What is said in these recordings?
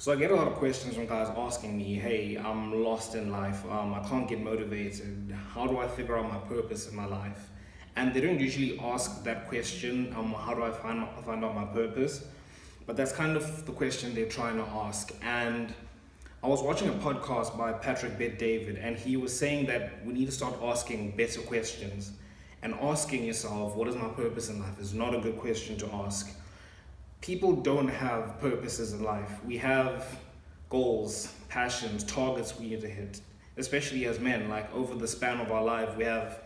So I get a lot of questions from guys asking me, hey, I'm lost in life. I can't get motivated. How do I figure out my purpose in my life? And they don't usually ask that question, how do I find out my purpose? But that's kind of the question they're trying to ask. And I was watching a podcast by Patrick Bet-David, and he was saying that we need to start asking better questions. And asking yourself, what is my purpose in life, is not a good question to ask. People don't have purposes in life. We have goals, passions, targets we need to hit, especially as men. Like over the span of our life, we have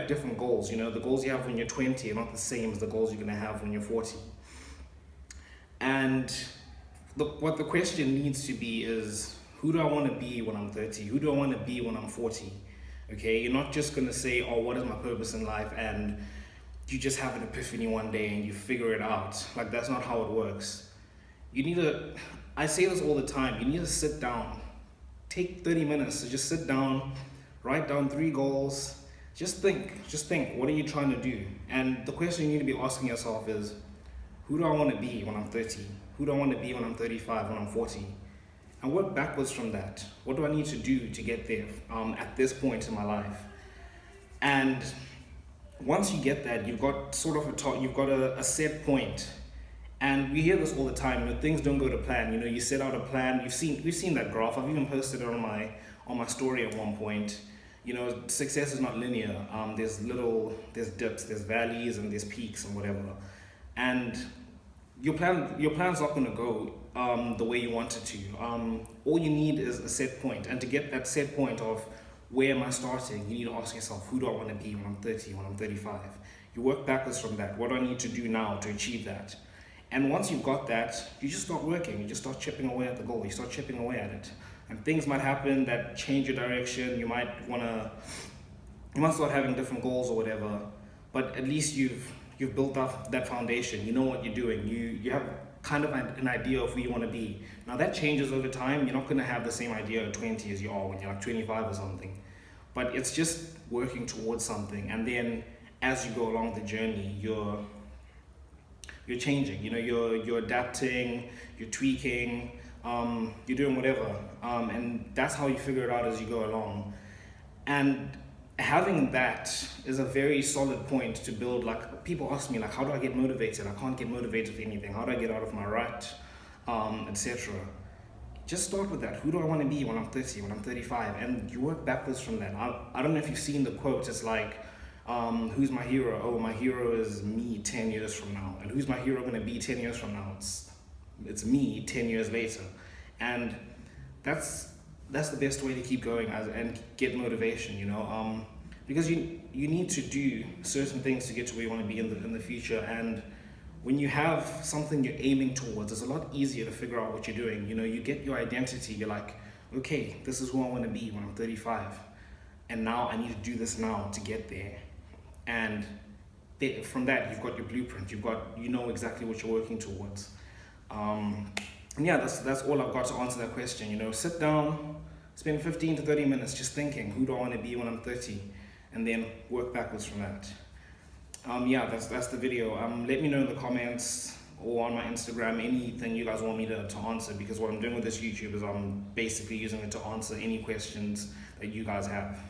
different goals. You know, the goals you have when you're 20 are not the same as the goals you're gonna have when you're 40. And what the question needs to be is, who do I want to be when I'm 30? Who do I want to be when I'm 40? Okay, you're not just gonna say, oh, what is my purpose in life, and you just have an epiphany one day and you figure it out. Like, that's not how it works. You need to, I say this all the time, you need to sit down. Take 30 minutes to just sit down, write down 3 goals. Just think, what are you trying to do? And the question you need to be asking yourself is, who do I want to be when I'm 30? Who do I want to be when I'm 35, when I'm 40? And work backwards from that. What do I need to do to get there at this point in my life? And once you get that, you've got sort of you've got a set point. And we hear this all the time, when things don't go to plan. You know, you set out a plan. We've seen that graph. I've even posted it on my story at one point. You know, success is not linear. There's dips, there's valleys, and there's peaks and whatever. And your plan's not going to go the way you want it to. All you need is a set point, and to get that set point of where am I starting, you need to ask yourself, who do I want to be when I'm 30, when I'm 35? You work backwards from that. What do I need to do now to achieve that? And once you've got that, you just start working. You just start chipping away at the goal. You start chipping away at it. And things might happen that change your direction. You might start having different goals or whatever. But at least you've built up that foundation. You know what you're doing. You have kind of an idea of who you want to be. Now that changes over time. You're not going to have the same idea at 20 as you are when you're like 25 or something. But it's just working towards something. And then as you go along the journey, you're changing. You know, you're adapting, you're tweaking, you're doing whatever. And that's how you figure it out as you go along. And having that is a very solid point to build. Like, people ask me, like, how do I get motivated? I can't get motivated for anything. How do I get out of my rut, etc. Just start with that. Who do I want to be when I'm 30, when I'm 35? And you work backwards from that. I don't know if you've seen the quote. It's like, who's my hero? Oh, my hero is me 10 years from now. And who's my hero going to be 10 years from now? It's me 10 years later. And that's the best way to keep going and get motivation, you know, because you need to do certain things to get to where you want to be in the future. And when you have something you're aiming towards, it's a lot easier to figure out what you're doing. You know, you get your identity. You're like, okay, this is who I want to be when I'm 35, and now I need to do this now to get there. And from that, you've got your blueprint. You know exactly what you're working towards. And yeah, that's all I've got to answer that question. You know, sit down, spend 15 to 30 minutes just thinking, who do I want to be when I'm 30? And then work backwards from that. Yeah, that's the video. Let me know in the comments or on my Instagram anything you guys want me to answer, because what I'm doing with this YouTube is I'm basically using it to answer any questions that you guys have.